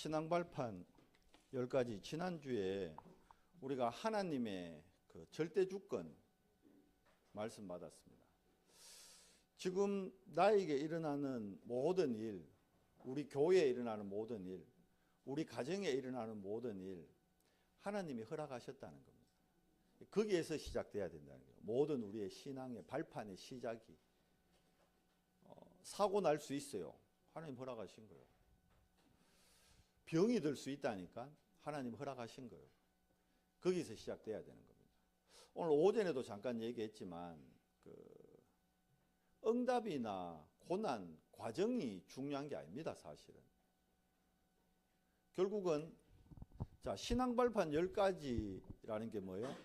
신앙발판 10가지 지난주에 우리가 하나님의 그 절대주권 말씀 받았습니다. 지금 나에게 일어나는 모든 일, 우리 교회에 일어나는 모든 일, 우리 가정에 일어나는 모든 일 하나님이 허락하셨다는 겁니다. 거기에서 시작돼야 된다는 거예요. 모든 우리의 신앙의 발판의 시작이 사고 날 수 있어요. 하나님 허락하신 거예요. 병이 들 수 있다니까 하나님 허락하신 거예요. 거기서 시작돼야 되는 겁니다. 오늘 오전에도 잠깐 얘기했지만 응답이나 고난, 과정이 중요한 게 아닙니다. 사실은. 결국은 자, 신앙발판 10가지라는 게 뭐예요?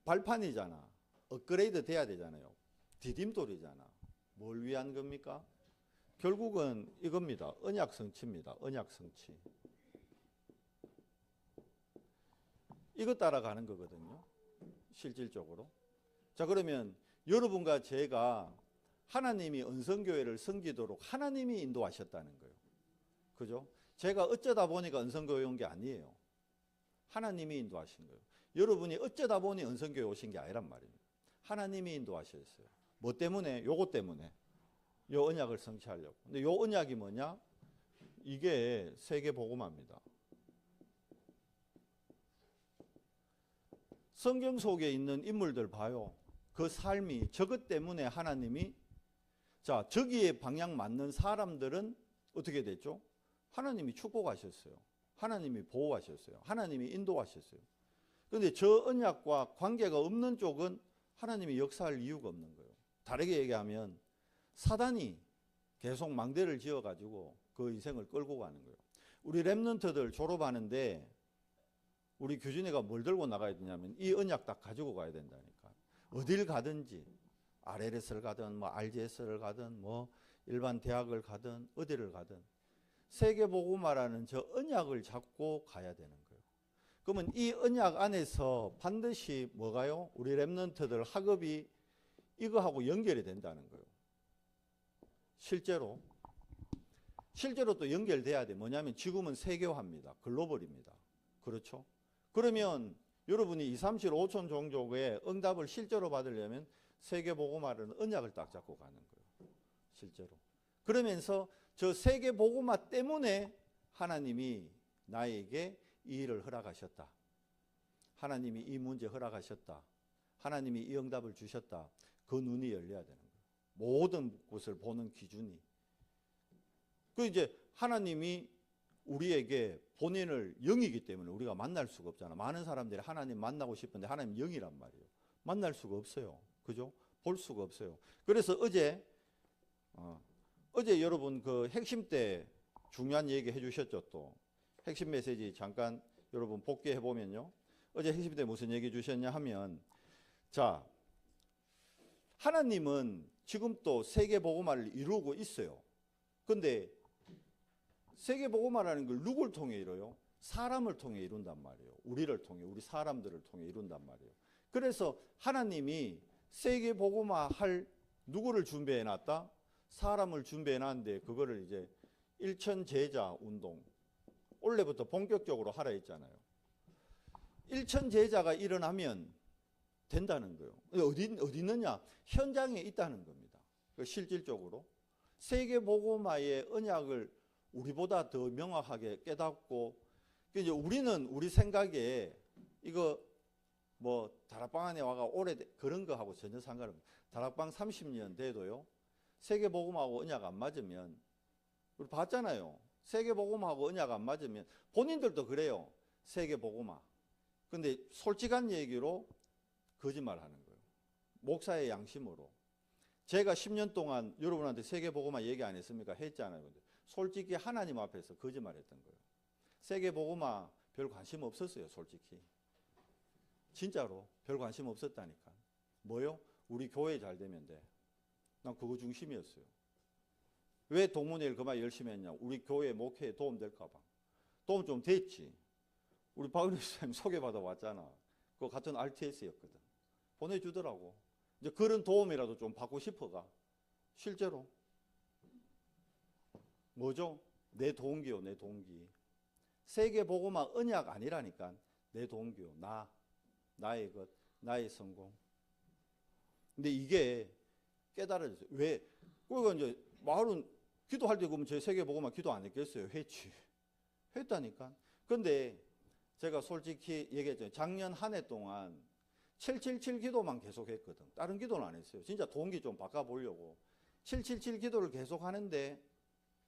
발판이잖아. 업그레이드 돼야 되잖아요. 디딤돌이잖아. 뭘 위한 겁니까? 결국은 이겁니다. 언약 성취입니다. 언약 성취. 이거 따라가는 거거든요. 실질적으로. 자, 그러면 여러분과 제가 하나님이 은성교회를 섬기도록 하나님이 인도하셨다는 거예요. 그죠? 제가 어쩌다 보니까 은성교회 온 게 아니에요. 하나님이 인도하신 거예요. 여러분이 어쩌다 보니 은성교회 오신 게 아니란 말입니다. 하나님이 인도하셨어요. 뭐 때문에? 요거 때문에. 요 언약을 성취하려고. 근데 요 언약이 뭐냐? 이게 세계복음화입니다. 성경 속에 있는 인물들 봐요. 그 삶이 저것 때문에 하나님이 자, 저기에 방향 맞는 사람들은 어떻게 됐죠? 하나님이 축복하셨어요. 하나님이 보호하셨어요. 하나님이 인도하셨어요. 그런데 저 언약과 관계가 없는 쪽은 하나님이 역사할 이유가 없는 거예요. 다르게 얘기하면 사단이 계속 망대를 지어가지고 그 인생을 끌고 가는 거예요. 우리 랩런트들 졸업하는데 우리 규진이가 뭘 들고 나가야 되냐면 이 언약 딱 가지고 가야 된다니까. 어딜 가든지 RLS를 가든 뭐 RGS를 가든 뭐 일반 대학을 가든 어디를 가든 세계복음화라는 저 언약을 잡고 가야 되는 거예요. 그러면 이 언약 안에서 반드시 뭐가요? 우리 랩런트들 학업이 이거하고 연결이 된다는 거예요. 실제로 또 연결돼야 돼. 뭐냐면 지금은 세계화입니다. 글로벌입니다. 그렇죠? 그러면 여러분이 2, 3, 7, 5천 종족의 응답을 실제로 받으려면 세계복음화라는 언약을 딱 잡고 가는 거예요. 실제로. 그러면서 저 세계복음화 때문에 하나님이 나에게 이 일을 허락하셨다. 하나님이 이 문제 허락하셨다. 하나님이 이 응답을 주셨다. 그 눈이 열려야 되는 거예요. 모든 것을 보는 기준이. 그 이제 하나님이 우리에게 본인을 영이기 때문에 우리가 만날 수가 없잖아. 많은 사람들이 하나님 만나고 싶은데 하나님 영이란 말이에요. 만날 수가 없어요. 그죠? 볼 수가 없어요. 그래서 어제 여러분 그 핵심 때 중요한 얘기 해주셨죠. 또 핵심 메시지 잠깐 여러분 복귀해 보면요. 어제 핵심 때 무슨 얘기 주셨냐 하면 자, 하나님은 지금 또 세계복음화를 이루고 있어요. 근데 세계복음화라는 걸 누굴 통해 이뤄요? 사람을 통해 이룬단 말이에요. 우리를 통해, 우리 사람들을 통해 이룬단 말이에요. 그래서 하나님이 세계복음화 할 누구를 준비해 놨다? 사람을 준비해 놨는데 그거를 이제 일천제자 운동 올해부터 본격적으로 하라 했잖아요. 일천제자가 일어나면 된다는 거예요. 어디 있느냐? 현장에 있다는 겁니다. 실질적으로 세계복음화의 언약을 우리보다 더 명확하게 깨닫고 이제 우리는 우리 생각에 이거 뭐 다락방 안에 와가 오래 그런 거하고 전혀 상관없어요. 다락방 30년 돼도요. 세계복음하고 언약 안 맞으면 우리 봤잖아요. 세계복음하고 언약 안 맞으면 본인들도 그래요. 세계복음화. 근데 솔직한 얘기로 거짓말하는 거예요. 목사의 양심으로. 제가 10년 동안 여러분한테 세계복음화 얘기 안 했습니까? 했잖아요. 근데 솔직히 하나님 앞에서 거짓말했던 거예요. 세계복음화 별 관심 없었어요. 솔직히. 진짜로 별 관심 없었다니까. 뭐요? 우리 교회 잘 되면 돼. 난 그거 중심이었어요. 왜 동문회를 그만 열심히 했냐? 우리 교회 목회에 도움 될까 봐. 도움 좀 됐지. 우리 박은희 선생님 소개받아 왔잖아. 그거 같은 RTS였거든. 보내주더라고. 이제 그런 도움이라도 좀 받고 싶어가. 실제로. 뭐죠? 내 동기요, 내 동기. 세계복음화 언약 아니라니까. 내 동교, 나의 것, 나의 성공. 근데 이게 깨달아졌어요. 왜? 그러니까 이제 마을은 기도할 때 그러면 제 세계복음화 기도 안 했겠어요? 했지. 했다니까. 근데 제가 솔직히 얘기했죠. 작년 한 해 동안 777 기도만 계속 했거든. 다른 기도는 안 했어요. 진짜 동기 좀 바꿔보려고. 777 기도를 계속 하는데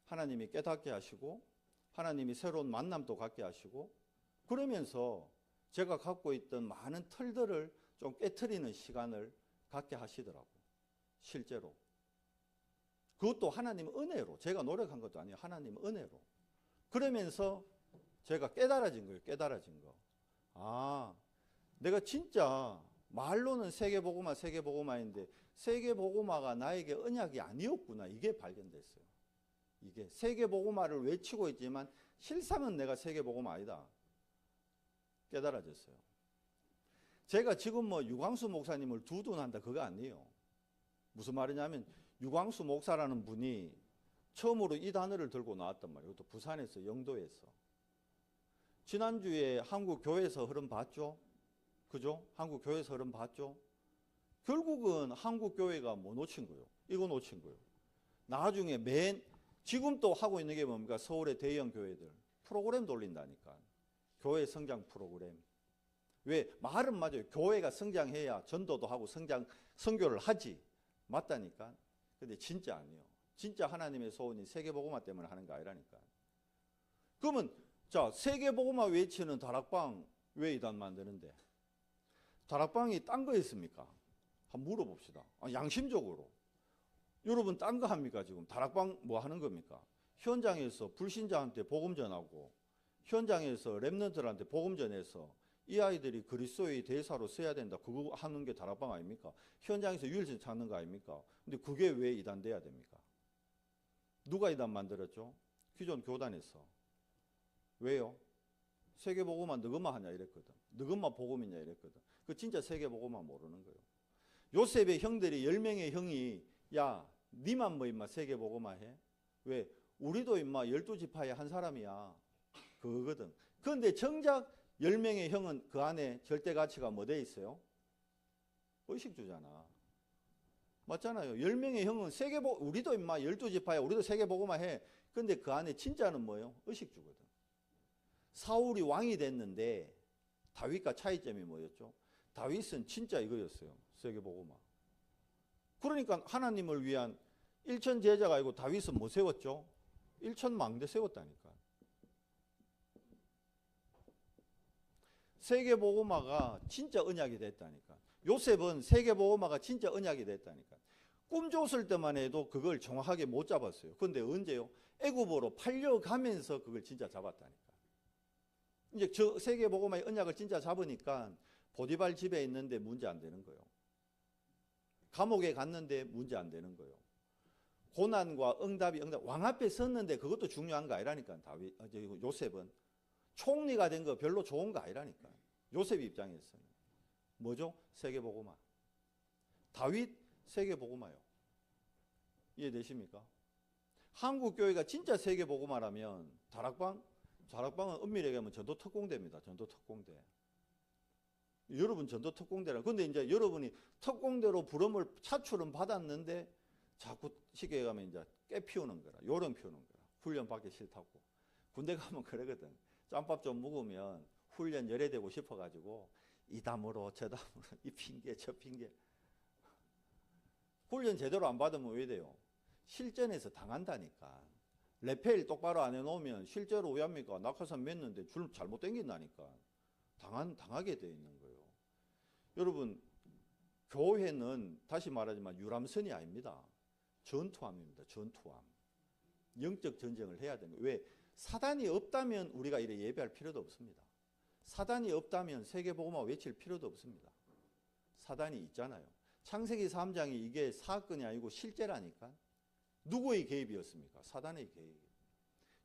하나님이 깨닫게 하시고 하나님이 새로운 만남도 갖게 하시고 그러면서 제가 갖고 있던 많은 틀들을 좀 깨트리는 시간을 갖게 하시더라고. 실제로. 그것도 하나님 은혜로. 제가 노력한 것도 아니에요. 하나님 은혜로. 그러면서 제가 깨달아진 거예요. 깨달아진 거. 아, 내가 진짜 말로는 세계복음화인데 세계복음화가 나에게 언약이 아니었구나. 이게 발견됐어요. 이게 세계복음화를 외치고 있지만 실상은 내가 세계복음화 아니다. 깨달아졌어요. 제가 지금 뭐 유광수 목사님을 두둔한다 그거 아니에요. 무슨 말이냐면 유광수 목사라는 분이 처음으로 이 단어를 들고 나왔단 말이에요. 이것도 부산에서 영도에서. 지난주에 한국 교회에서 흐름 봤죠? 그죠? 한국 교회에서 흐름 봤죠? 결국은 한국 교회가 뭐 놓친 거예요? 이거 놓친 거예요. 나중에 지금 또 하고 있는 게 뭡니까? 서울의 대형 교회들 프로그램 돌린다니까. 교회 성장 프로그램. 왜? 말은 맞아요. 교회가 성장해야 전도도 하고 선교를 하지. 맞다니까. 근데 진짜 아니에요. 진짜 하나님의 소원이 세계복음화 때문에 하는 거 아니라니까. 그러면 자, 세계복음화 외치는 다락방 왜 이단 만드는데? 다락방이 딴 거 있습니까? 한번 물어봅시다. 양심적으로. 여러분 딴 거 합니까 지금? 다락방 뭐 하는 겁니까? 현장에서 불신자한테 복음 전하고 현장에서 렘넌트들한테 복음 전해서 이 아이들이 그리스도의 대사로 써야 된다. 그거 하는 게 다락방 아닙니까? 현장에서 유일성 찾는 거 아닙니까? 근데 그게 왜 이단돼야 됩니까? 누가 이단 만들었죠? 기존 교단에서. 왜요? 세계복음화 너것만 하냐 이랬거든. 너것만 복음이냐 이랬거든. 그 진짜 세계복음화 모르는 거예요. 요셉의 형들이 10명의 형이 야 니만 뭐 임마 세계복음화 해? 왜? 우리도 임마 12지파의 한 사람이야. 그거거든. 그런데 정작 10명의 형은 그 안에 절대 가치가 뭐 돼 있어요? 의식주잖아. 맞잖아요. 10명의 형은 우리도 임마 12지파야. 우리도 세계복음화 해. 근데 그 안에 진짜는 뭐예요? 의식주거든. 사울이 왕이 됐는데 다윗과 차이점이 뭐였죠? 다윗은 진짜 이거였어요. 세계복음화. 그러니까 하나님을 위한 일천 제자가 아니고 다윗은 뭐 세웠죠? 일천 망대 세웠다니까. 세계복음화가 진짜 언약이 됐다니까. 요셉은 세계복음화가 진짜 언약이 됐다니까. 꿈 줬을 때만 해도 그걸 정확하게 못 잡았어요. 그런데 언제요? 애굽으로 팔려가면서 그걸 진짜 잡았다니까. 이제 저 세계복음화의 언약을 진짜 잡으니까 보디발 집에 있는데 문제 안 되는 거예요. 감옥에 갔는데 문제 안 되는 거예요. 고난과 응답 왕 앞에 섰는데 그것도 중요한 거 아니라니까. 요셉은 총리가 된 거 별로 좋은 거 아니라니까. 요셉 입장에서는 뭐죠? 세계복음화. 다윗 세계복음화요. 이해되십니까? 한국 교회가 진짜 세계복음화라면 다락방은 엄밀하게 하면 전도특공대입니다. 전도특공대. 여러분 전도특공대라. 근데 이제 여러분이 특공대로 부름을 차출은 받았는데 자꾸 쉽게 가면 이제 깨피우는 거라. 요령 피우는 거라. 훈련 받기 싫다고. 군대 가면 그러거든. 짬밥 좀 먹으면 훈련 열애되고 싶어가지고 이 담으로 저 담으로 이 핑계 저 핑계. 훈련 제대로 안 받으면 왜 돼요? 실전에서 당한다니까. 레펠 똑바로 안 해놓으면 실제로 왜 합니까? 낙하산 맸는데 줄 잘못 당긴다니까. 당하게 돼 있는 거예요. 여러분 교회는 다시 말하지만 유람선이 아닙니다. 전투함입니다. 전투함. 영적 전쟁을 해야 되는 거예요. 왜? 사단이 없다면 우리가 이래 예배할 필요도 없습니다. 사단이 없다면 세계복음화 외칠 필요도 없습니다. 사단이 있잖아요. 창세기 3장이 이게 사건이 아니고 실제라니까. 누구의 개입이었습니까? 사단의 개입.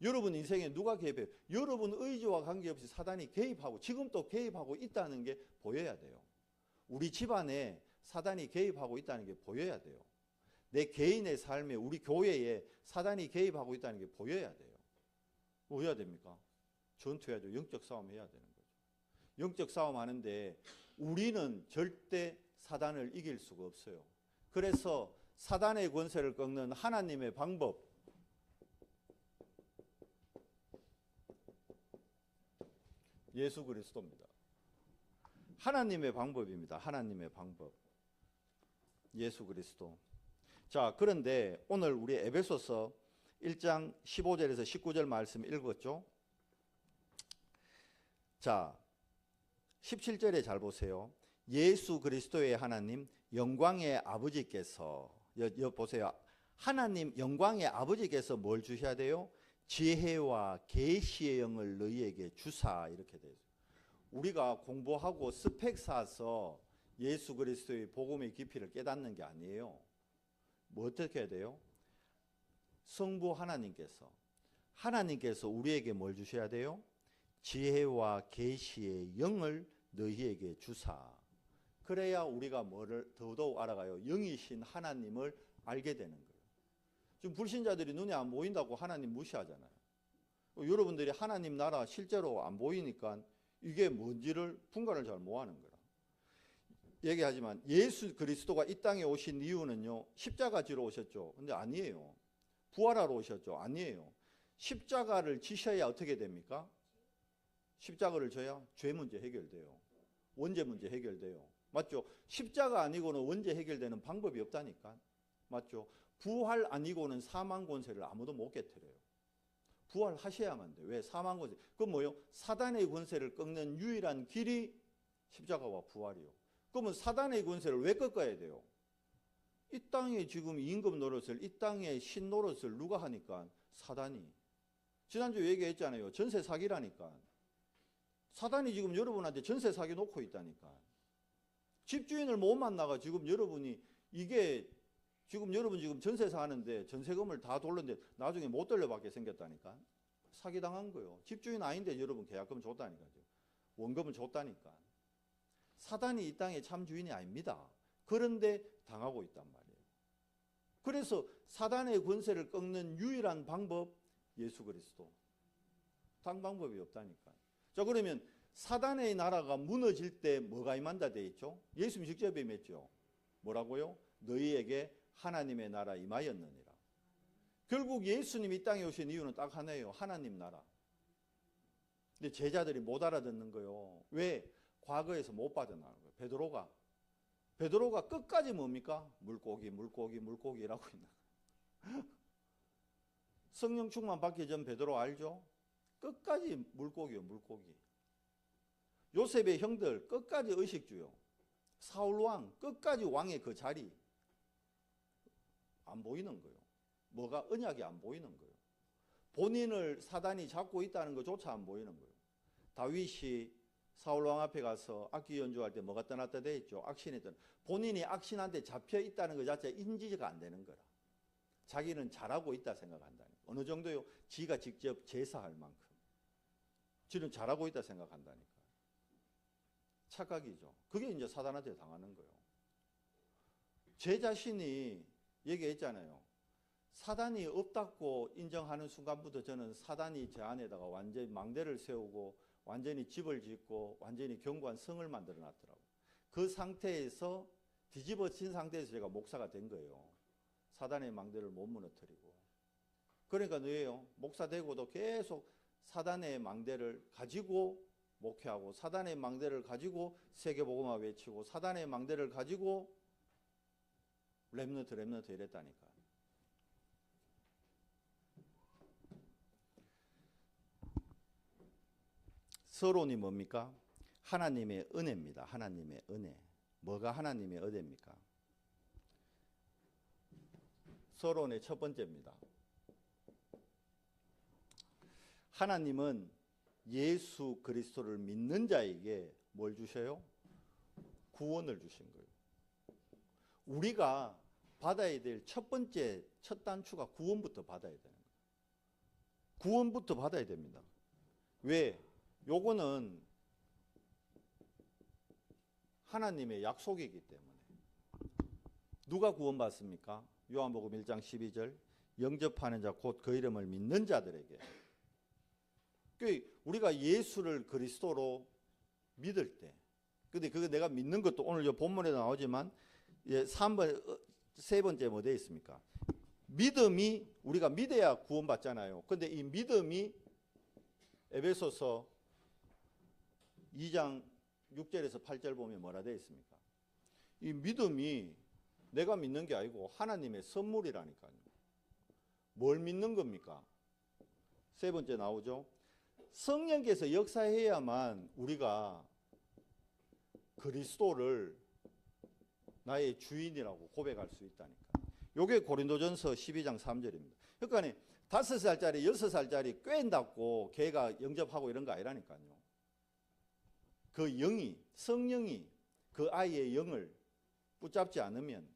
여러분 인생에 누가 개입해요? 여러분 의지와 관계없이 사단이 개입하고 지금 또 개입하고 있다는 게 보여야 돼요. 우리 집안에 사단이 개입하고 있다는 게 보여야 돼요. 내 개인의 삶에 우리 교회에 사단이 개입하고 있다는 게 보여야 돼요. 뭐 해야 됩니까? 전투해야죠. 영적 싸움 해야 되는 거죠. 영적 싸움 하는데 우리는 절대 사단을 이길 수가 없어요. 그래서 사단의 권세를 꺾는 하나님의 방법, 예수 그리스도입니다. 하나님의 방법입니다. 하나님의 방법. 예수 그리스도. 자, 그런데 오늘 우리 에베소서 1장 15절에서 19절 말씀 읽었죠? 자, 17절에 잘 보세요. 예수 그리스도의 하나님 영광의 아버지께서, 보세요. 하나님 영광의 아버지께서 뭘 주셔야 돼요? 지혜와 계시의 영을 너희에게 주사, 이렇게 되죠. 우리가 공부하고 스펙 쌓아서 예수 그리스도의 복음의 깊이를 깨닫는 게 아니에요. 뭐 어떻게 해야 돼요? 성부 하나님께서 우리에게 뭘 주셔야 돼요? 지혜와 계시의 영을 너희에게 주사. 그래야 우리가 뭐를 더더욱 알아가요? 영이신 하나님을 알게 되는 거예요. 지금 불신자들이 눈에 안 보인다고 하나님 무시하잖아요. 여러분들이 하나님 나라 실제로 안 보이니까 이게 뭔지를 분간을 잘 못하는 거라. 얘기하지만 예수 그리스도가 이 땅에 오신 이유는요, 십자가 지러 오셨죠. 근데 아니에요. 부활하러 오셨죠. 아니에요. 십자가를 지셔야 어떻게 됩니까? 십자가를 져야 죄 문제 해결돼요. 원죄 문제 해결돼요. 맞죠? 십자가 아니고는 원죄 해결되는 방법이 없다니까. 맞죠? 부활 아니고는 사망 권세를 아무도 못 깨뜨려요. 부활하셔야만 돼요. 왜? 사망 권세. 그건 뭐예요? 사단의 권세를 꺾는 유일한 길이 십자가와 부활이요. 그러면 사단의 권세를 왜 꺾어야 돼요? 이 땅에 지금 임금 노릇을, 이 땅에 신 노릇을 누가 하니까? 사단이. 지난주에 얘기했잖아요. 전세 사기라니까. 사단이 지금 여러분한테 전세 사기 놓고 있다니까. 집주인을 못 만나가 지금 여러분이 이게 지금 여러분 지금 전세 사는데 전세금을 다 돌렸는데 나중에 못 돌려받게 생겼다니까. 사기당한 거예요. 집주인 아닌데 여러분 계약금 줬다니까요. 원금을 줬다니까. 사단이 이 땅의 참 주인이 아닙니다. 그런데 당하고 있단 말이에요. 그래서 사단의 권세를 꺾는 유일한 방법, 예수 그리스도. 다른 방법이 없다니까. 자, 그러면 사단의 나라가 무너질 때 뭐가 임한다 돼 있죠? 예수님 직접 임했죠. 뭐라고요? 너희에게 하나님의 나라 임하였느니라. 결국 예수님이 이 땅에 오신 이유는 딱 하나예요. 하나님 나라. 근데 제자들이 못 알아듣는 거예요. 왜? 과거에서 못 빠져나가는 거예요. 베드로가 끝까지 뭡니까? 물고기라고 있는 거예요. 성령 충만 받기 전 베드로 알죠? 끝까지 물고기요, 물고기. 요셉의 형들 끝까지 의식주요. 사울 왕 끝까지 왕의 그 자리 안 보이는 거예요. 뭐가 언약이 안 보이는 거예요. 본인을 사단이 잡고 있다는 것조차 안 보이는 거예요. 다윗이 사울 왕 앞에 가서 악기 연주할 때 뭐가 떠났다 돼 있죠. 악신이 본인이 악신한테 잡혀 있다는 것 자체가 인지가 안 되는 거라. 자기는 잘하고 있다 생각한다니. 어느 정도요? 지가 직접 제사할 만큼. 지는 잘하고 있다 생각한다니까. 착각이죠. 그게 이제 사단한테 당하는 거예요. 제 자신이 얘기했잖아요. 사단이 없다고 인정하는 순간부터 저는 사단이 제 안에다가 완전히 망대를 세우고 완전히 집을 짓고 완전히 견고한 성을 만들어 놨더라고요. 그 상태에서 뒤집어진 상태에서 제가 목사가 된 거예요. 사단의 망대를 못 무너뜨리고. 그러니까 너예요. 목사 되고도 계속 사단의 망대를 가지고 목회하고 사단의 망대를 가지고 세계복음화 외치고 사단의 망대를 가지고 렘너트 이랬다니까. 서론이 뭡니까? 하나님의 은혜입니다. 하나님의 은혜. 뭐가 하나님의 은혜입니까? 서론의 첫 번째입니다. 하나님은 예수 그리스도를 믿는 자에게 뭘 주셔요? 구원을 주신 거예요. 우리가 받아야 될 첫 번째 첫 단추가 구원부터 받아야 되는 거예요. 구원부터 받아야 됩니다. 왜? 요거는 하나님의 약속이기 때문에. 누가 구원받습니까? 요한복음 1장 12절 영접하는 자 곧 그 이름을 믿는 자들에게. 그 우리가 예수를 그리스도로 믿을 때, 근데 그거 내가 믿는 것도 오늘 이 본문에 나오지만 세 번째 뭐 되어 있습니까? 믿음이 우리가 믿어야 구원받잖아요. 근데 이 믿음이 에베소서 2장 6절에서 8절 보면 뭐라 되어 있습니까? 이 믿음이 내가 믿는 게 아니고 하나님의 선물이라니까요. 뭘 믿는 겁니까? 세 번째 나오죠. 성령께서 역사해야만 우리가 그리스도를 나의 주인이라고 고백할 수 있다니까. 요게 고린도전서 12장 3절입니다. 그러니까 5살짜리 6살짜리 꿰인다고 걔가 영접하고 이런 거 아니라니까요. 그 영이, 성령이 그 아이의 영을 붙잡지 않으면,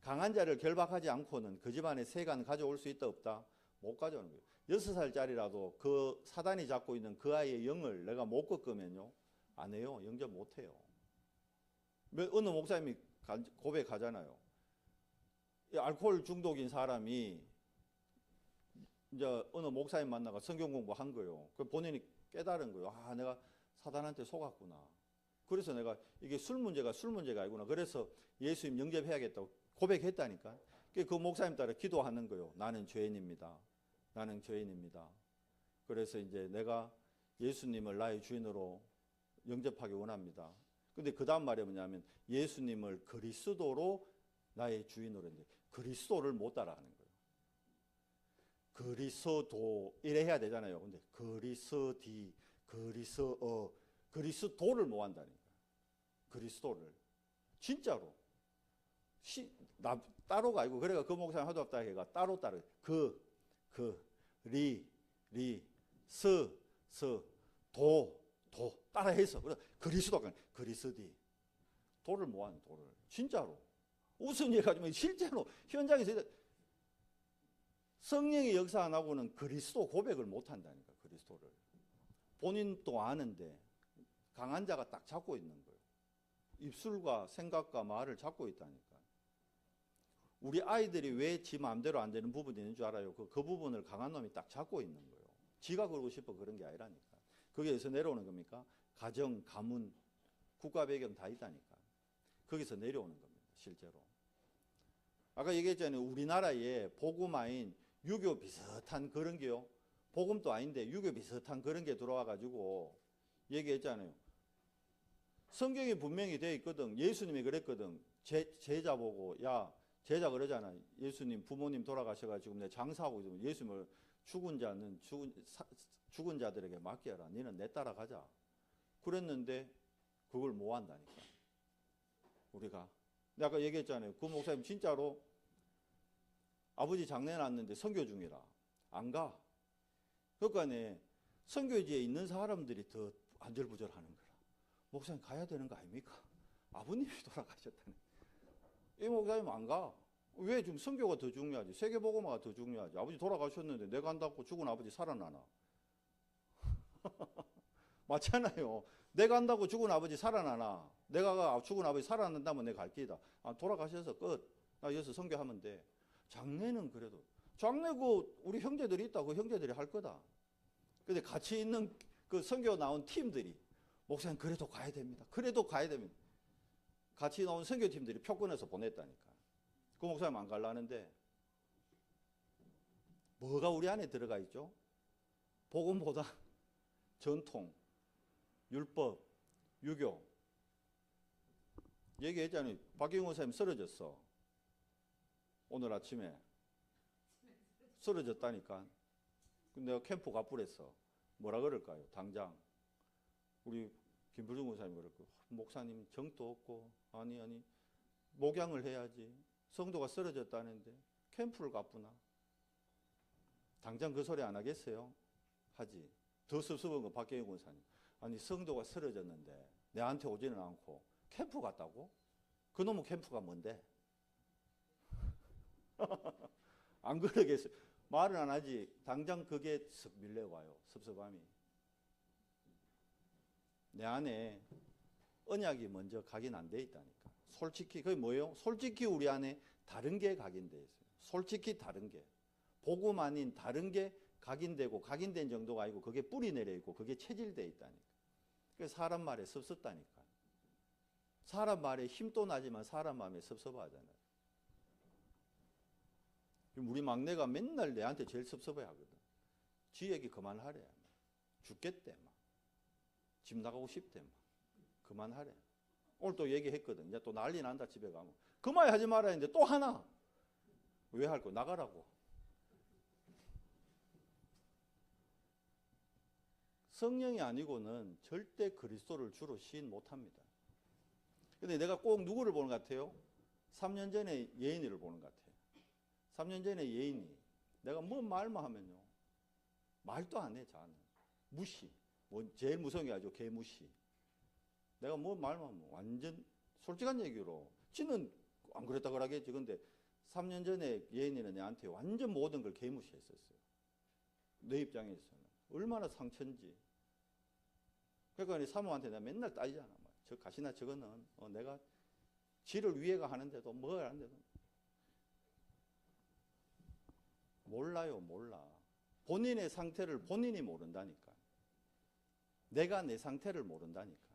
강한 자를 결박하지 않고는 그 집안에 세간 가져올 수 있다 없다? 못 가져오는 거예요. 6살짜리라도 그 사단이 잡고 있는 그 아이의 영을 내가 못 꺾으면요, 안 해요. 영접 못 해요. 어느 목사님이 고백하잖아요. 알코올 중독인 사람이 이제 어느 목사님 만나가 성경 공부한 거예요. 그 본인이 깨달은 거예요. 아, 내가 사단한테 속았구나. 그래서 내가 이게 술 문제가 아니구나. 그래서 예수님 영접해야겠다고 고백했다니까. 그 목사님 따라 기도하는 거예요. 나는 죄인입니다. 나는 죄인입니다. 그래서 이제 내가 예수님을 나의 주인으로 영접하기 원합니다. 근데 그 다음 말이 뭐냐면 예수님을 그리스도로 나의 주인으로, 이제 그리스도를 못 따라하는 거예요. 그리스도 이래 해야 되잖아요. 근데 그리스도를 못 한다니까. 그리스도를 진짜로 따로가 아니고, 그래가 그 목사님 하도 없다 해가 따로 도 따라해서 그리스도가 그리스디 도를 못 하는 도를 진짜로 무슨 일 가지고 실제로 현장에서 성령의 역사 안 하고는 그리스도 고백을 못 한다니까. 그리스도를 본인도 아는데 강한 자가 딱 잡고 있는 거예요. 입술과 생각과 말을 잡고 있다니까. 우리 아이들이 왜 지 마음대로 안 되는 부분이 있는 줄 알아요? 그 부분을 강한 놈이 딱 잡고 있는 거예요. 지가 그러고 싶어 그런 게 아니라니까. 거기에서 내려오는 겁니까? 가정, 가문, 국가 배경 다 있다니까. 거기서 내려오는 겁니다. 실제로. 아까 얘기했잖아요. 우리나라에 복음화인 유교 비슷한 그런 게요. 복음도 아닌데 유교 비슷한 그런 게 들어와가지고 얘기했잖아요. 성경에 분명히 되어 있거든. 예수님이 그랬거든. 제자 보고, 야, 제자 그러잖아. 예수님 부모님 돌아가셔가지고 내 장사하고 있으면 예수님을 죽은 자들에게 맡겨라. 너는 내 따라가자. 그랬는데 그걸 못 한다니까. 우리가. 아까 얘기했잖아요. 그 목사님 진짜로 아버지 장례 났는데 선교 중이라 안 가. 그러니까 선교지에 있는 사람들이 더 안절부절하는 거라. 목사님 가야 되는 거 아닙니까? 아버님이 돌아가셨다는. 이 목사님 안 가. 왜? 지금 선교가 더 중요하지. 세계복음화가 더 중요하지. 아버지 돌아가셨는데 내가 한다고 죽은 아버지 살아나나? 맞잖아요. 내가 한다고 죽은 아버지 살아나나? 내가 죽은 아버지 살아난다면 내가 갈 길이다. 아, 돌아가셔서 끝. 나 여기서 선교하면 돼. 장례는 그래도. 장례 우리 형제들이 있다. 그 형제들이 할 거다. 근데 같이 있는 그 선교 나온 팀들이 목사님 그래도 가야 됩니다. 그래도 가야 됩니다. 같이 나온 선교팀들이 표 끊어서 보냈다니까. 그 목사님 안 가려는데 뭐가 우리 안에 들어가 있죠? 복음보다 전통, 율법, 유교. 얘기했잖아요. 박경호 목사님 쓰러졌어. 오늘 아침에 쓰러졌다니까. 내가 캠프 가불했어. 뭐라 그럴까요? 당장 우리 김부중 목사님 그랬고, 목사님 정도 없고, 아니 목양을 해야지. 성도가 쓰러졌다는데 캠프를 가쁘나? 당장 그 소리 안 하겠어요? 하지. 더 섭섭한 건 박경희 목사님. 아니 성도가 쓰러졌는데 내한테 오지는 않고 캠프 갔다고? 그놈의 캠프가 뭔데? 안 그러겠어요? 말은 안 하지. 당장 그게 쓱 밀려와요. 섭섭함이. 내 안에 언약이 먼저 각인 안 돼 있다니까. 솔직히 그게 뭐예요? 솔직히 우리 안에 다른 게 각인돼 있어요. 솔직히 다른 게. 복음 아닌 다른 게 각인되고 각인된 정도가 아니고 그게 뿌리 내려 있고 그게 체질돼 있다니까. 그래서 사람 말에 섭섭다니까. 사람 말에 힘도 나지만 사람 마음에 섭섭하잖아요. 우리 막내가 맨날 내한테 제일 섭섭해 하거든. 지 얘기 그만하래. 죽겠대. 막. 집 나가고 싶대. 막. 그만하래. 오늘 또 얘기했거든. 이제 또 난리 난다 집에 가면. 그만 하지 말아야 했는데 또 하나. 왜 할 거? 나가라고. 성령이 아니고는 절대 그리스도를 주로 시인 못합니다. 근데 내가 꼭 누구를 보는 것 같아요? 3년 전에 예인이를 보는 것 같아요. 3년 전에 예인이 내가 뭐 말만 하면요 말도 안 해. 자는 무시. 뭐 제일 무서운 게 아주 개무시. 내가 뭐 말만 하면 완전 솔직한 얘기로 지는 안 그랬다 그러겠지. 근데 3년 전에 예인이는 내한테 완전 모든 걸 개무시했었어요. 내 입장에서는 얼마나 상처인지. 그러니까 사모한테 내가 맨날 따지잖아. 저 가시나 저거는 내가 지를 위해가 하는데도 뭘 하는데도 몰라요. 몰라. 본인의 상태를 본인이 모른다니까. 내가 내 상태를 모른다니까.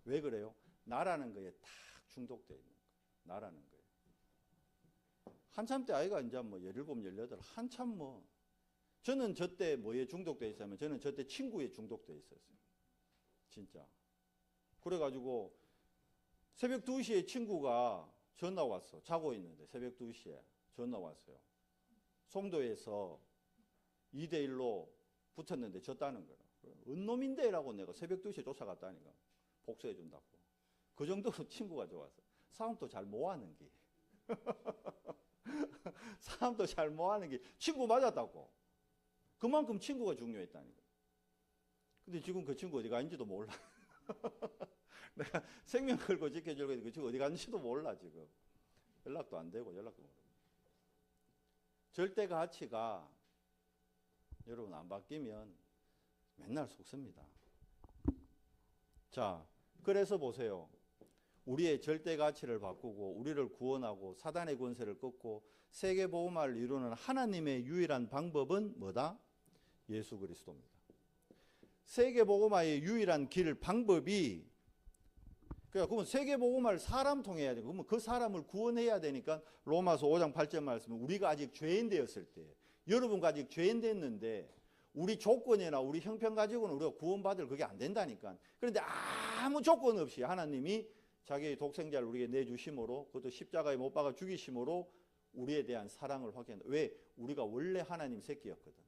왜 그래요? 나라는 거에 딱 중독되어 있는 거야. 나라는 거에. 한참 때 아이가 이제 뭐 17, 18 한참 뭐 저는 저때 뭐에 중독되어 있었냐면 저는 저때 친구에 중독되어 있었어요. 진짜. 그래가지고 새벽 2시에 친구가 전화 왔어. 자고 있는데 새벽 2시에 전화 왔어요. 송도에서 2대1로 붙었는데 졌다는 거야. 은놈인데 라고 내가 새벽 2시에 쫓아갔다니까. 복수해 준다고. 그 정도로 친구가 좋았어. 싸움도 잘 못하는 게. 싸움도 잘 못하는 게 친구 맞았다고. 그만큼 친구가 중요했다니까. 근데 지금 그 친구 어디 가는지도 몰라. 내가 생명 걸고 지켜주려고 했는데 그 친구 어디 갔는지도 몰라 지금. 연락도 안 되고 연락도 못 하고. 절대 가치가 여러분 안 바뀌면 맨날 속습니다. 자, 그래서 보세요. 우리의 절대 가치를 바꾸고 우리를 구원하고 사단의 권세를 꺾고 세계보험을 이루는 하나님의 유일한 방법은 뭐다? 예수 그리스도입니다. 세계복음화의 유일한 길 방법이 그러면 세계복음화를 사람 통해야 되고 그러면 그 사람을 구원해야 되니까 로마서 5장 8절 말씀은 우리가 아직 죄인 되었을 때 여러분과 아직 죄인 됐는데 우리 조건이나 우리 형편 가지고는 우리가 구원받을 그게 안 된다니까. 그런데 아무 조건 없이 하나님이 자기의 독생자를 우리에게 내주심으로 그것도 십자가에 못 박아 죽이심으로 우리에 대한 사랑을 확인한다. 왜? 우리가 원래 하나님 새끼였거든.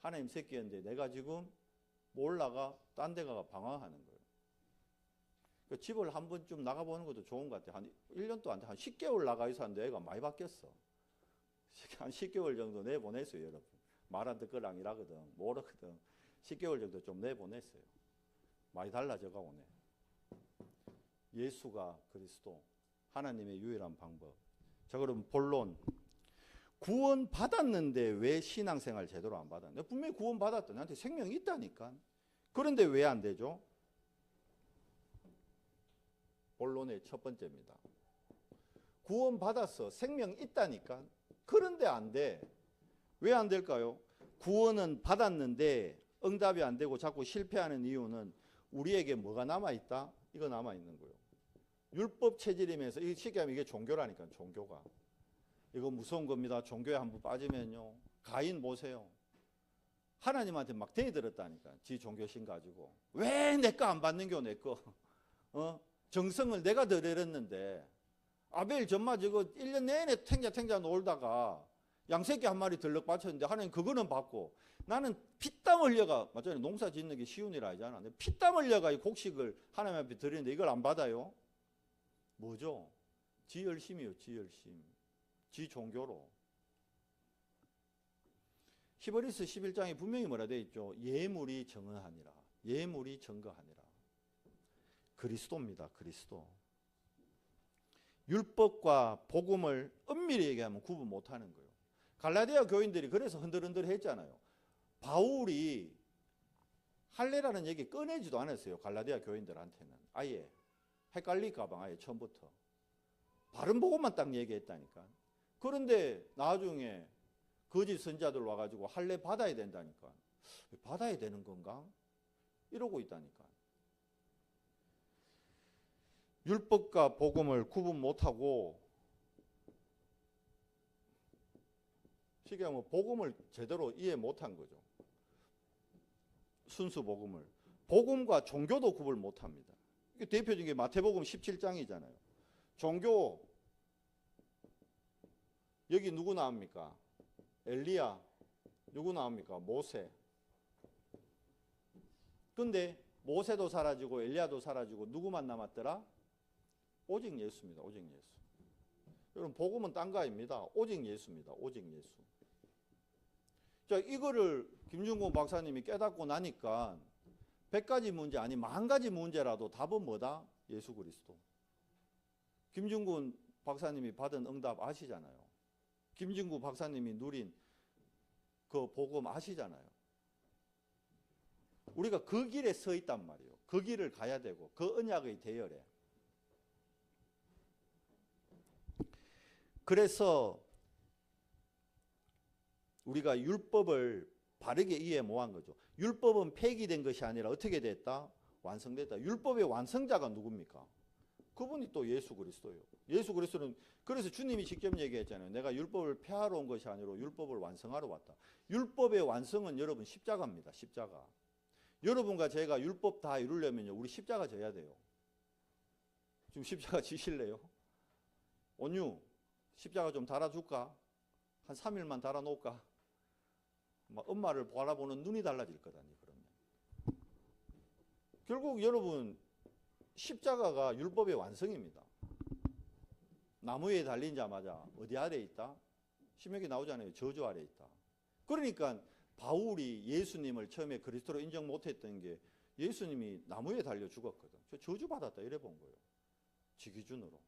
하나님 새끼였는데 내가 지금 몰라가 딴 데 가가 방황하는 거예요. 그 집을 한 번쯤 나가보는 것도 좋은 것 같아요. 한 1년도 안 돼. 한 10개월 나가 있었는데 애가 많이 바뀌었어. 한 10개월 정도 내보냈어요, 여러분. 말 안 듣거랑 일하거든. 모르거든. 10개월 정도 좀 내보냈어요. 많이 달라져가 오네. 예수가 그리스도, 하나님의 유일한 방법. 자, 그럼 본론. 구원 받았는데 왜 신앙생활 제대로 안 받았냐? 분명히 구원 받았다. 나한테 생명이 있다니까. 그런데 왜 안 되죠? 본론의 첫 번째입니다. 구원 받았어. 생명 있다니까. 그런데 안 돼. 왜 안 될까요? 구원은 받았는데 응답이 안 되고 자꾸 실패하는 이유는 우리에게 뭐가 남아있다? 이거 남아있는 거예요. 율법 체질이면서 이게 쉽게 하면 이게 종교라니까. 종교가. 이거 무서운 겁니다. 종교에 한번 빠지면요. 가인 보세요. 하나님한테 막 대들었다니까. 지 종교신 가지고. 왜 내 거 안 받는겨 내 거. 정성을 내가 더 내렸는데 아벨 전마 저거 1년 내내 탱자 놀다가 양새끼 한 마리 들럭 바쳤는데 하나님 그거는 받고 나는 피땀 흘려가 맞잖아요. 농사 짓는 게 쉬운 일 아니잖아. 피땀 흘려가 이 곡식을 하나님 앞에 드리는데 이걸 안 받아요? 뭐죠? 지 열심이요. 지 열심. 지 종교로. 히브리서 11장에 분명히 뭐라 되어 있죠? 예물이 정언하니라. 예물이 증거하니라. 그리스도입니다. 그리스도. 율법과 복음을 엄밀히 얘기하면 구분 못하는 거예요. 갈라디아 교인들이 그래서 흔들흔들 했잖아요. 바울이 할례라는 얘기 꺼내지도 않았어요. 갈라디아 교인들한테는. 아예 헷갈릴까 봐 아예 처음부터. 바른 복음만 딱 얘기했다니까. 그런데 나중에 거짓 선자들 와가지고 할례 받아야 된다니까. 받아야 되는 건가? 이러고 있다니까. 율법과 복음을 구분 못하고, 쉽게 하면 복음을 제대로 이해 못한 거죠. 순수 복음을. 복음과 종교도 구분 못합니다. 대표적인 게 마태복음 17장이잖아요. 종교, 여기 누구 나옵니까? 엘리야. 누구 나옵니까? 모세. 근데 모세도 사라지고 엘리야도 사라지고 누구만 남았더라? 오직 예수입니다. 오직 예수. 여러분, 복음은 딴 거 아닙니다. 오직 예수입니다. 오직 예수. 자, 이거를 김준곤 박사님이 깨닫고 나니까 100가지 문제 아니 10,000가지 문제라도 답은 뭐다? 예수 그리스도. 김준곤 박사님이 받은 응답 아시잖아요. 김준곤 박사님이 누린 그 복음 아시잖아요. 우리가 그 길에 서 있단 말이에요. 그 길을 가야 되고 그 언약의 대열에. 그래서 우리가 율법을 바르게 이해 못한 거죠. 율법은 폐기된 것이 아니라 어떻게 됐다? 완성됐다. 율법의 완성자가 누굽니까? 그분이 또 예수 그리스도예요. 예수 그리스도는 그래서 주님이 직접 얘기했잖아요. 내가 율법을 폐하러 온 것이 아니라 율법을 완성하러 왔다. 율법의 완성은 여러분 십자가입니다. 십자가. 여러분과 제가 율법 다 이루려면요. 우리 십자가 져야 돼요. 지금 십자가 지실래요? 온유 십자가 좀 달아줄까? 한 3일만 달아놓을까? 막 엄마를 바라보는 눈이 달라질 거다니 그러면. 결국 여러분 십자가가 율법의 완성입니다. 나무 위에 달린 자마자 어디 아래 있다? 신명기 나오잖아요. 저주 아래 있다. 그러니까 바울이 예수님을 처음에 그리스도로 인정 못했던 게 예수님이 나무에 달려 죽었거든. 저 저주받았다 이래 본 거예요. 지 기준으로.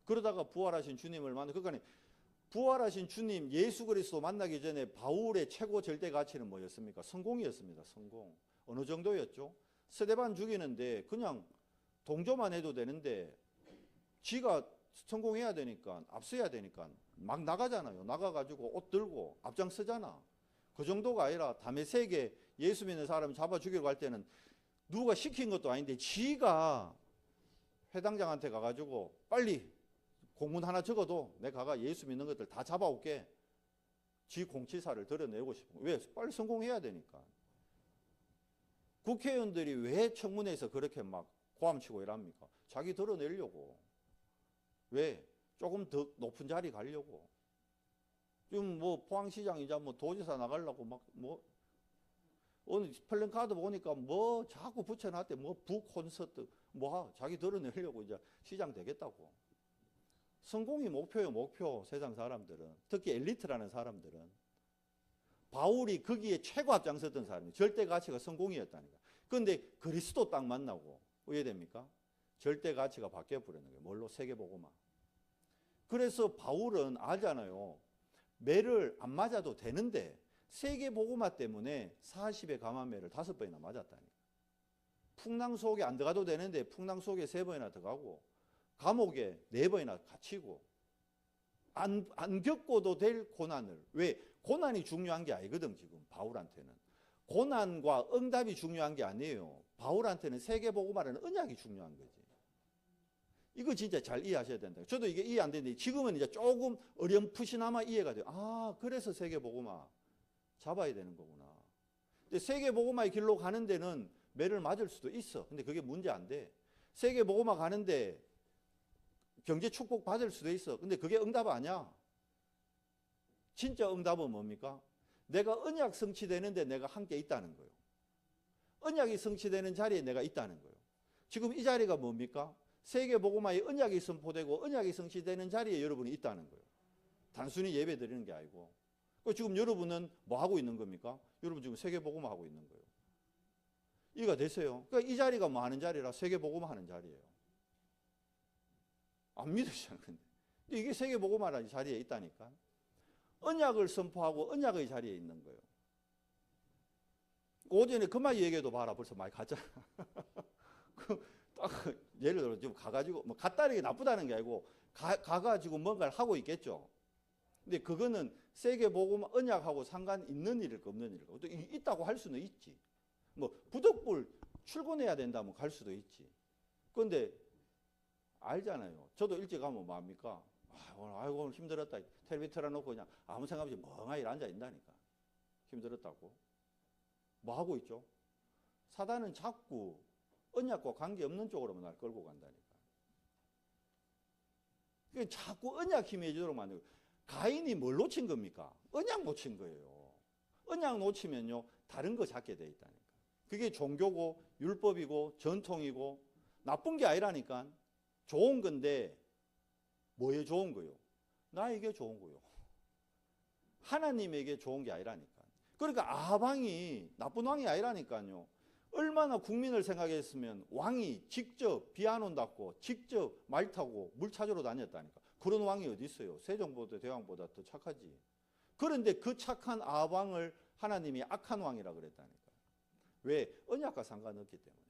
그러다가 부활하신 주님을 만나. 그러니까 부활하신 주님 예수 그리스도 만나기 전에 바울의 최고 절대 가치는 뭐였습니까? 성공이었습니다. 성공. 어느 정도였죠? 스데반 죽이는데 그냥 동조만 해도 되는데 지가 성공해야 되니까 앞서야 되니까 막 나가잖아요. 나가가지고 옷 들고 앞장서잖아. 그 정도가 아니라 다메섹에 예수 믿는 사람 잡아 죽이려고 할 때는 누가 시킨 것도 아닌데 지가 회당장한테 가가지고 빨리 공문 하나 적어도 내가 가가 예수 믿는 것들 다 잡아올게. 지 공치사를 드러내고 싶은 거예요. 왜? 빨리 성공해야 되니까. 국회의원들이 왜 청문회에서 그렇게 막 고함치고 이랍니까? 자기 드러내려고. 왜? 조금 더 높은 자리 가려고. 지금 뭐 포항시장이자 뭐 도지사 나가려고 막 뭐 오늘 플랜카드 보니까 뭐 자꾸 붙여놨대. 뭐 북콘서트 뭐 자기 드러내려고 이제 시장 되겠다고. 성공이 목표예요. 목표. 세상 사람들은. 특히 엘리트라는 사람들은. 바울이 거기에 최고 앞장섰던 사람이 절대 가치가 성공이었다니까. 그런데 그리스도 딱 만나고 이해됩니까? 절대 가치가 바뀌어 버리는 거예요. 뭘로? 세계복음화. 그래서 바울은 알잖아요. 매를 안 맞아도 되는데 세계복음화 때문에 40의 감화매를 5번이나 맞았다니까. 풍랑 속에 안 들어가도 되는데 풍랑 속에 3번이나 들어가고 감옥에 4번이나 갇히고 안 겪어도 될 고난을. 왜? 고난이 중요한 게 아니거든. 지금 바울한테는 고난과 응답이 중요한 게 아니에요. 바울한테는 세계복음화라는 언약이 중요한 거지. 이거 진짜 잘 이해하셔야 된다. 저도 이게 이해 안 되는데 지금은 이제 조금 어렴풋이나마 이해가 돼요. 아, 그래서 세계복음화 잡아야 되는 거구나. 근데 세계복음화의 길로 가는 데는 매를 맞을 수도 있어. 근데 그게 문제 안 돼. 세계복음화 가는데 경제 축복 받을 수도 있어. 근데 그게 응답 아니야. 진짜 응답은 뭡니까? 내가 언약 성취되는데 내가 함께 있다는 거예요. 언약이 성취되는 자리에 내가 있다는 거예요. 지금 이 자리가 뭡니까? 세계복음화의 언약이 선포되고 언약이 성취되는 자리에 여러분이 있다는 거예요. 단순히 예배 드리는 게 아니고. 지금 여러분은 뭐 하고 있는 겁니까? 여러분 지금 세계복음화 하고 있는 거예요. 이해가 되세요? 그러니까 이 자리가 뭐 하는 자리라? 세계복음화 하는 자리예요. 안 믿으시잖아요. 근데 이게 세계복음화라는 자리에 있다니까. 언약을 선포하고 언약의 자리에 있는 거예요. 오전에 그만 얘기해도 봐라. 벌써 많이 갔잖아. 딱 예를 들어 지금 가가지고 뭐 갔다는 게 나쁘다는 게 아니고 가가지고 뭔가를 하고 있겠죠. 근데 그거는 세계복음 언약하고 상관 있는 일일까 없는 일일까? 또 있다고 할 수는 있지. 뭐 부덕불 출근해야 된다면 갈 수도 있지. 그런데 알잖아요. 저도 일찍 가면 뭐합니까? 오늘 힘들었다. 텔레비 틀어놓고 그냥 아무 생각 없이 멍하니 앉아 있다니까. 힘들었다고. 뭐 하고 있죠? 사단은 자꾸 언약과 관계없는 쪽으로만 날 끌고 간다니까. 그러니까 자꾸 언약 힘해지도록 만들고. 가인이 뭘 놓친 겁니까? 언약 놓친 거예요. 언약 놓치면요, 다른 거 찾게 돼 있다니까. 그게 종교고 율법이고 전통이고 나쁜 게 아니라니까. 좋은 건데 뭐에 좋은 거요? 나에게 좋은 거요. 하나님에게 좋은 게 아니라니까. 그러니까 아방이 나쁜 왕이 아니라니까요. 얼마나 국민을 생각했으면 왕이 직접 비 안 온다고 직접 말 타고 물 찾으러 다녔다니까. 그런 왕이 어디 있어요? 세종보다 대왕보다 더 착하지. 그런데 그 착한 아방을 하나님이 악한 왕이라 그랬다니까. 왜? 언약과 상관없기 때문에.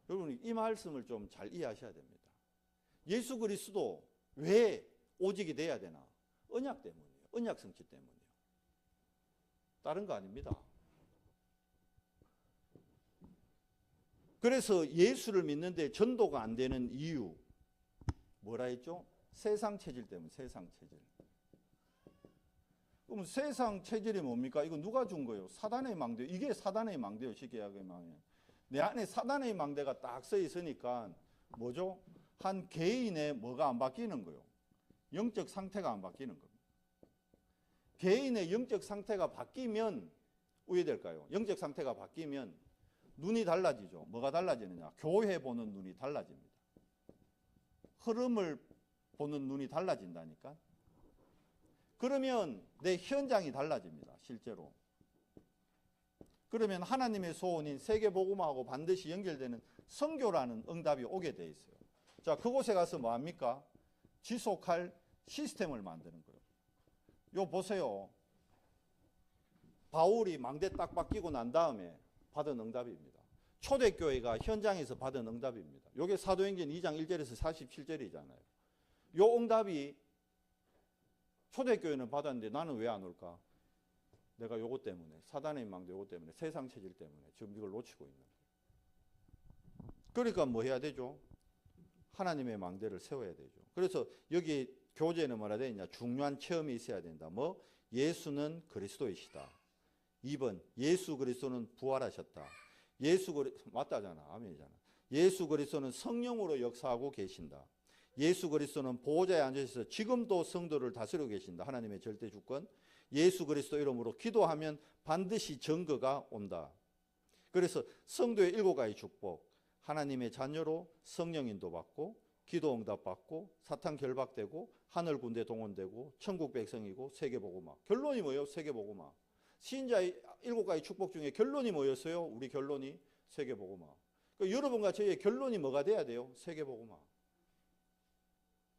여러분 이 말씀을 좀 잘 이해하셔야 됩니다. 예수 그리스도 왜 오직이 돼야 되나? 언약 때문이에요. 언약 성취 때문이에요. 다른 거 아닙니다. 그래서 예수를 믿는데 전도가 안 되는 이유 뭐라 했죠? 세상 체질 때문에. 세상 체질. 그럼 세상 체질이 뭡니까? 이거 누가 준 거예요? 사단의 망대. 이게 사단의 망대예요. 쉽게 이야기하면. 내 안에 사단의 망대가 딱 써 있으니까 뭐죠? 한 개인의 뭐가 안 바뀌는 거예요. 영적 상태가 안 바뀌는 겁니다. 개인의 영적 상태가 바뀌면 어떻게 될까요? 영적 상태가 바뀌면 눈이 달라지죠. 뭐가 달라지느냐? 교회 보는 눈이 달라집니다. 흐름을 보는 눈이 달라진다니까. 그러면 내 현장이 달라집니다. 실제로. 그러면 하나님의 소원인 세계복음하고 반드시 연결되는 선교라는 응답이 오게 돼 있어요. 자, 그곳에 가서 뭐합니까? 지속할 시스템을 만드는 거예요. 요 보세요. 바울이 망대 딱 바뀌고 난 다음에 받은 응답입니다. 초대교회가 현장에서 받은 응답입니다. 요게 사도행전 2장 1절에서 47절이잖아요. 요 응답이 초대교회는 받았는데 나는 왜 안 올까? 내가 요것 때문에, 사단의 망대 요것 때문에, 세상 체질 때문에 지금 이걸 놓치고 있는 거예요. 그러니까 뭐 해야 되죠? 하나님의 망대를 세워야 되죠. 그래서 여기 교재는 뭐라 되어 있냐? 중요한 체험이 있어야 된다. 뭐? 예수는 그리스도이시다. 2번, 예수 그리스도는 부활하셨다. 맞다잖아. 아멘이잖아. 예수 그리스도는 성령으로 역사하고 계신다. 예수 그리스도는 보호자에 앉으셔서 지금도 성도를 다스리고 계신다. 하나님의 절대 주권. 예수 그리스도 이름으로 기도하면 반드시 증거가 온다. 그래서 성도의 7가지 축복. 하나님의 자녀로 성령 인도받고 기도 응답받고 사탄 결박되고 하늘 군대 동원되고 천국 백성이고 세계복음화. 결론이 뭐예요? 세계복음화. 신자의 7가지 축복 중에 결론이 뭐였어요? 우리 결론이 세계복음화. 그러니까 여러분과 저희의 결론이 뭐가 돼야 돼요? 세계복음화.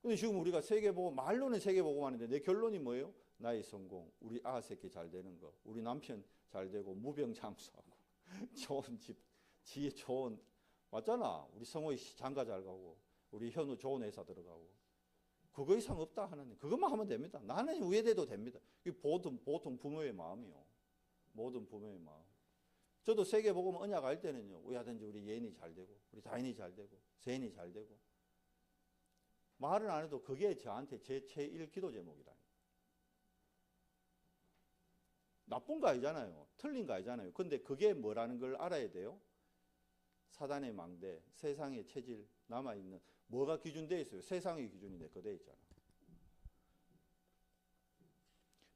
근데 지금 우리가 세계복음, 말로는 세계복음화인데 내 결론이 뭐예요? 나의 성공, 우리 아새끼 잘 되는 거, 우리 남편 잘 되고 무병장수하고 좋은 집, 지혜 좋은, 맞잖아. 우리 성호이 장가 잘 가고 우리 현우 좋은 회사 들어가고 그거 이상 없다 하나님. 그것만 하면 됩니다. 나는 우회돼도 됩니다. 이게 보통 부모의 마음이요. 모든 부모의 마음. 저도 세계복음 언약 할 때는요. 왜 하든지 우리 예인이 잘 되고 우리 다인이 잘 되고 세인이 잘 되고 말은 안 해도 그게 저한테 제 제1 기도 제목이다. 나쁜 거 아니잖아요. 틀린 거 아니잖아요. 근데 그게 뭐라는 걸 알아야 돼요. 사단의 망대, 세상의 체질, 남아있는 뭐가 기준되어 있어요? 세상의 기준이 내 거 되어 있잖아.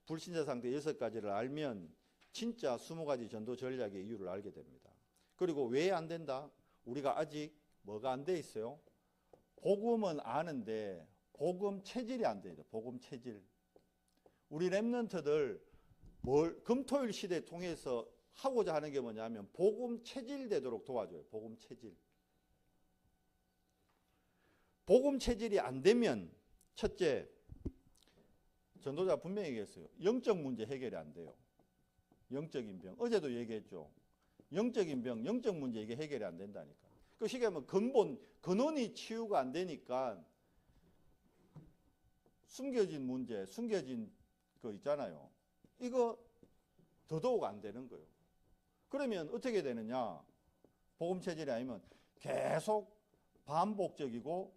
불신자 상태 6가지를 알면 진짜 20가지 전도 전략의 이유를 알게 됩니다. 그리고 왜 안 된다? 우리가 아직 뭐가 안 돼 있어요? 복음은 아는데 복음 체질이 안 돼요. 복음 체질. 우리 렘넌트들 금토일 시대 통해서 하고자 하는 게 뭐냐면 복음 체질 되도록 도와줘요. 복음 체질. 복음 체질이 안 되면 첫째, 전도자 분명히 얘기했어요. 영적 문제 해결이 안 돼요. 영적인 병. 어제도 얘기했죠. 영적인 병, 영적 문제 이게 해결이 안 된다니까. 그 쉽게 하면 근원이 치유가 안 되니까 숨겨진 문제, 숨겨진 거 있잖아요. 이거 더더욱 안 되는 거예요. 그러면 어떻게 되느냐? 복음 체질이 아니면 계속 반복적이고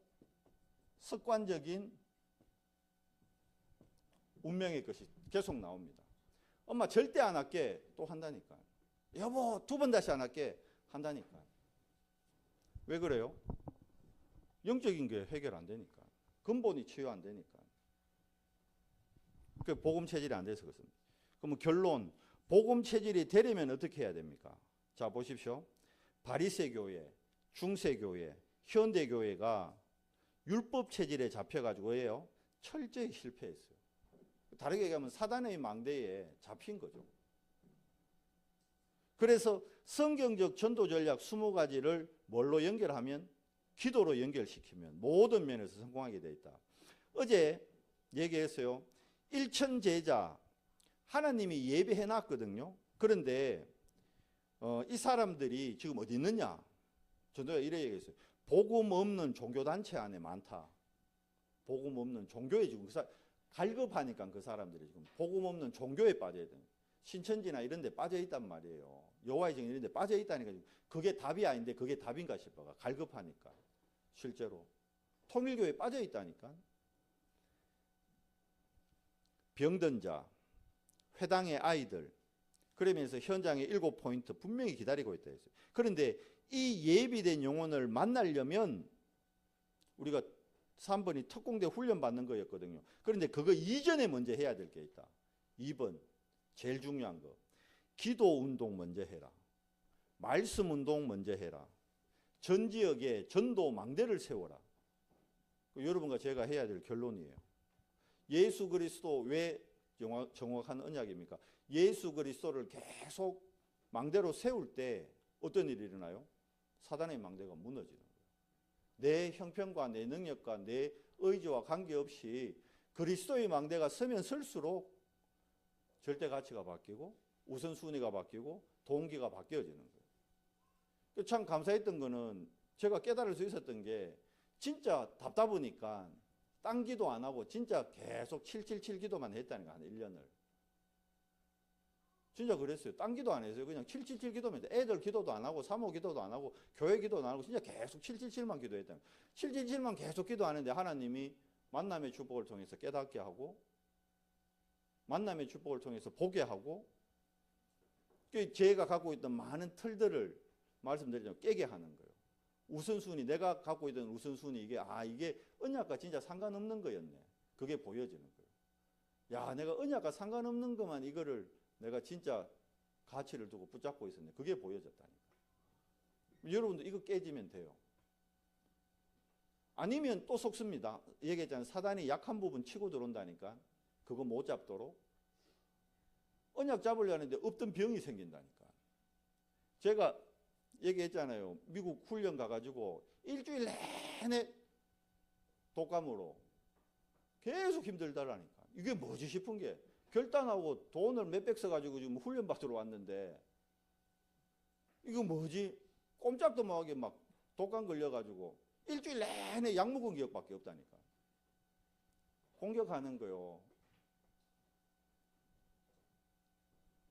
습관적인 운명의 것이 계속 나옵니다. 엄마 절대 안 할게. 또 한다니까. 여보 2번 다시 안 할게. 한다니까. 왜 그래요? 영적인 게 해결 안 되니까. 근본이 치유 안 되니까. 그 복음 체질이 안 돼서 그렇습니다. 그러면 결론, 복음 체질이 되려면 어떻게 해야 됩니까? 자 보십시오. 바리새 교회, 중세 교회, 현대 교회가 율법 체질에 잡혀가지고 해요. 철저히 실패했어요. 다르게 얘기하면 사단의 망대에 잡힌 거죠. 그래서 성경적 전도 전략 20가지를 뭘로 연결하면? 기도로 연결시키면 모든 면에서 성공하게 돼 있다. 어제 얘기했어요. 일천 제자 하나님이 예배해 놨거든요. 그런데 이 사람들이 지금 어디 있느냐? 전도가 이래 얘기했어요. 복음 없는 종교단체 안에 많다. 복음 없는 종교에 지금 갈급하니까 그 사람들이 지금 복음 없는 종교에 빠져야 돼요. 신천지나 이런 데 빠져 있단 말이에요. 여호와의 증인 이런 데 빠져 있다니까 그게 답이 아닌데 그게 답인가 싶어가 갈급하니까. 실제로 통일교에 빠져 있다니까. 병든 자, 회당의 아이들, 그러면서 현장에 7포인트 분명히 기다리고 있다 했어요. 그런데 이 예비된 영혼을 만나려면 우리가 3번이 특공대 훈련 받는 거였거든요. 그런데 그거 이전에 먼저 해야 될 게 있다. 2번 제일 중요한 거. 기도 운동 먼저 해라. 말씀 운동 먼저 해라. 전 지역에 전도 망대를 세워라. 여러분과 제가 해야 될 결론이에요. 예수 그리스도 왜 정확한 언약입니까? 예수 그리스도를 계속 망대로 세울 때 어떤 일이 일어나요? 사단의 망대가 무너지는 거예요. 내 형편과 내 능력과 내 의지와 관계없이 그리스도의 망대가 서면 설수록 절대 가치가 바뀌고 우선순위가 바뀌고 동기가 바뀌어지는 거예요. 참 감사했던 거는 제가 깨달을 수 있었던 게 진짜 답답하니까 딴 기도 안 하고 진짜 계속 777 기도만 했다는 거, 한 1년을. 진짜 그랬어요. 딴 기도 안 했어요. 그냥 777 기도면 애들 기도도 안 하고 사모 기도도 안 하고 교회 기도도 안 하고 진짜 계속 777만 기도했다는 거예요. 777만 계속 기도하는데 하나님이 만남의 축복을 통해서 깨닫게 하고 만남의 축복을 통해서 보게 하고 제가 갖고 있던 많은 틀들을 말씀드리자면 깨게 하는 거예요. 우선순위, 내가 갖고 있던 우선순위 이게 언약과 진짜 상관없는 거였네. 그게 보여지는 거예요. 야, 내가 언약과 상관없는 것만 이거를 내가 진짜 가치를 두고 붙잡고 있었네. 그게 보여졌다니까. 여러분도 이거 깨지면 돼요. 아니면 또 속습니다. 얘기했잖아요. 사단이 약한 부분 치고 들어온다니까. 그거 못 잡도록. 언약 잡으려는데 없던 병이 생긴다니까. 제가 얘기했잖아요. 미국 훈련 가가지고 일주일 내내 독감으로 계속 힘들다라니까. 이게 뭐지 싶은 게 결단하고 돈을 몇백 써가지고 지금 훈련 받으러 왔는데 이거 뭐지? 꼼짝도 못하게 막 독감 걸려가지고 일주일 내내 약 먹은 기억밖에 없다니까. 공격하는 거요.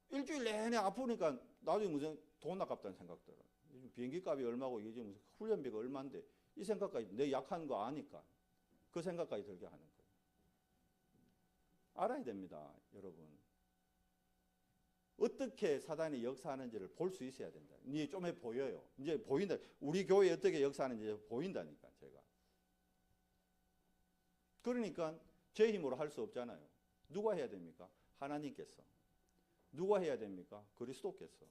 일주일 내내 아프니까 나중에 무슨 돈 아깝다는 생각 들어. 비행기 값이 얼마고 이게 지금 훈련비가 얼마인데 이 생각까지 내 약한 거 아니까 그 생각까지 들게 하는 거예요. 알아야 됩니다, 여러분. 어떻게 사단이 역사하는지를 볼 수 있어야 된다. 이제 좀 보여요. 이제 보인다. 우리 교회 어떻게 역사하는지 보인다니까, 제가. 그러니까 제 힘으로 할 수 없잖아요. 누가 해야 됩니까? 하나님께서. 누가 해야 됩니까? 그리스도께서.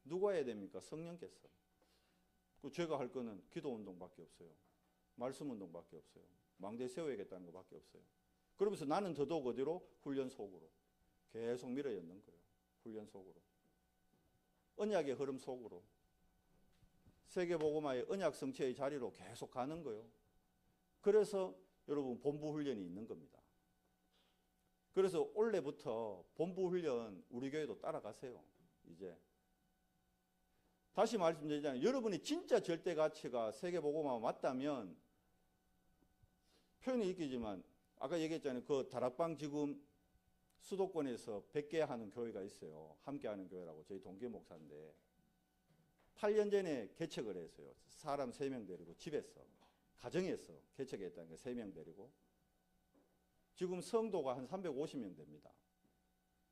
누가 해야 됩니까? 성령께서. 제가 할 거는 기도 운동밖에 없어요. 말씀 운동밖에 없어요. 망대 세워야겠다는 것밖에 없어요. 그러면서 나는 더더욱 어디로? 훈련 속으로. 계속 밀어넣는 거예요. 훈련 속으로. 언약의 흐름 속으로. 세계복음화의 언약 성취의 자리로 계속 가는 거예요. 그래서 여러분 본부 훈련이 있는 겁니다. 그래서 올해부터 본부 훈련 우리 교회도 따라가세요. 이제. 다시 말씀드리자면 여러분이 진짜 절대 가치가 세계복음화가 맞다면 표현이 있겠지만 아까 얘기했잖아요. 그 다락방 지금 수도권에서 100개 하는 교회가 있어요. 함께 하는 교회라고 저희 동기 목사인데 8년 전에 개척을 했어요. 사람 3명 데리고 집에서 가정에서 개척했다는 게 3명 데리고 지금 성도가 한 350명 됩니다.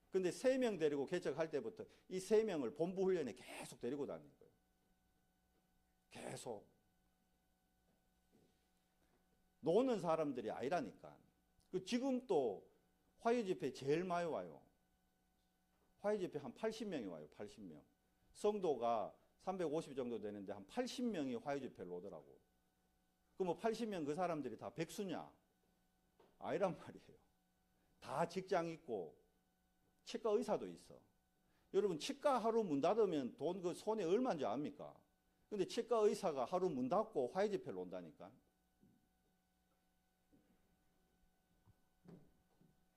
근데 3명 데리고 개척할 때부터 이 3명을 본부 훈련에 계속 데리고 다니는 거예요. 계속. 노는 사람들이 아니라니까. 지금 또 화요 집회 제일 많이 와요. 화요 집회 한 80명이 와요. 80명. 성도가 350 정도 되는데 한 80명이 화요 집회를 오더라고. 그럼 뭐 80명 그 사람들이 다 백수냐? 아니란 말이에요. 다 직장 있고 치과 의사도 있어. 여러분 치과 하루 문 닫으면 돈 그 손에 얼마인지 압니까? 근데 치과 의사가 하루 문 닫고 화요 집회를 온다니까.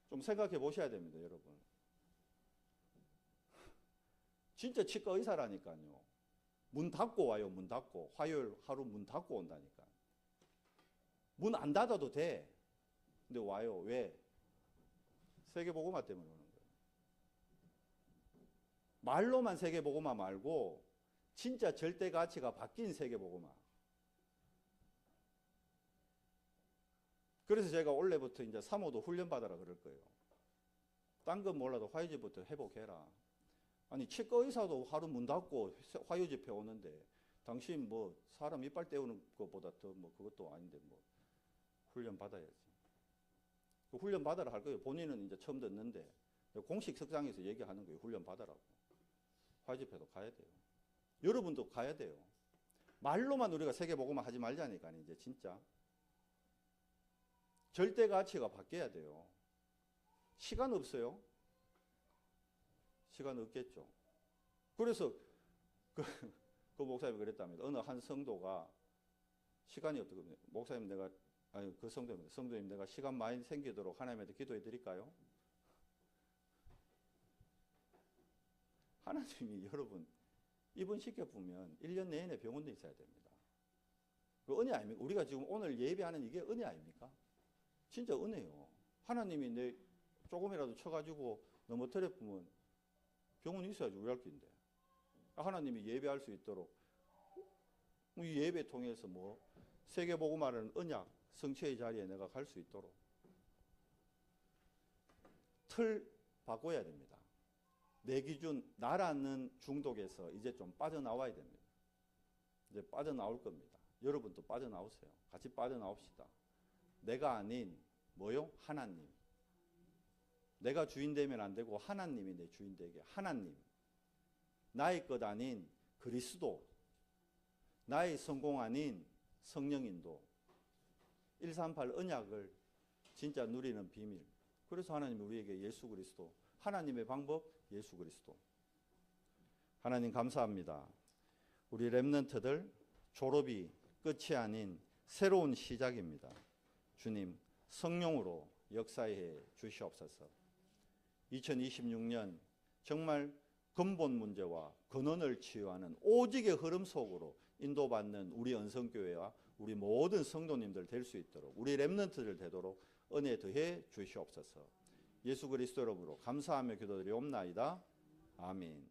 좀 생각해 보셔야 됩니다, 여러분. 진짜 치과 의사라니까요. 문 닫고 와요, 문 닫고. 화요일 하루 문 닫고 온다니까. 문 안 닫아도 돼. 근데 와요. 왜? 세계복음화 때문에 오는 거예요. 말로만 세계복음화 말고 진짜 절대 가치가 바뀐 세계복음화. 그래서 제가 올해부터 이제 사모도 훈련받아라 그럴 거예요. 딴 건 몰라도 화요집부터 회복해라. 아니 치과 의사도 하루 문 닫고 화요 집회 오는데 당신 뭐 사람 이빨 떼우는 것보다 더 뭐 그것도 아닌데 뭐 훈련 받아야지. 그 훈련 받아라 할 거예요. 본인은 이제 처음 듣는데 공식 석상에서 얘기하는 거예요. 훈련 받아라고. 화요 집회도 가야 돼요. 여러분도 가야 돼요. 말로만 우리가 세계복음화 하지 말자니까 이제 진짜 절대 가치가 바뀌어야 돼요. 시간 없어요? 시간 없겠죠. 그래서 그 목사님이 그랬답니다. 어느 한 성도가 시간이 없다고 목사님 내가 아니 그 성도님 내가 시간 많이 생기도록 하나님한테 기도해 드릴까요? 하나님이 여러분 입원시켜 보면 1년 내내 병원에 있어야 됩니다. 그 은혜 아닙니까? 우리가 지금 오늘 예배하는 이게 은혜 아닙니까? 진짜 은혜요. 하나님이 내 조금이라도 쳐가지고 넘어뜨려보면 병원에 있어야지 우리 할 긴데. 하나님이 예배할 수 있도록 이 예배 통해서 뭐 세계복음화라는 언약 성취의 자리에 내가 갈 수 있도록 틀 바꿔야 됩니다. 내 기준 나라는 중독에서 이제 좀 빠져나와야 됩니다. 이제 빠져나올 겁니다. 여러분도 빠져나오세요. 같이 빠져나옵시다. 내가 아닌 뭐요? 하나님. 내가 주인 되면 안 되고 하나님이 내 주인 되게. 하나님. 나의 것 아닌 그리스도. 나의 성공 아닌 성령인도. 138 언약을 진짜 누리는 비밀. 그래서 하나님이 우리에게 예수 그리스도. 하나님의 방법 예수 그리스도. 하나님 감사합니다. 우리 렘넌트들 졸업이 끝이 아닌 새로운 시작입니다. 주님 성령으로 역사해 주시옵소서. 2026년 정말 근본 문제와 근원을 치유하는 오직의 흐름 속으로 인도받는 우리 언성교회와 우리 모든 성도님들 될 수 있도록 우리 렘넌트들 되도록 은혜 더해 주시옵소서. 예수 그리스도 이름으로 감사하며 기도드리옵나이다. 아멘.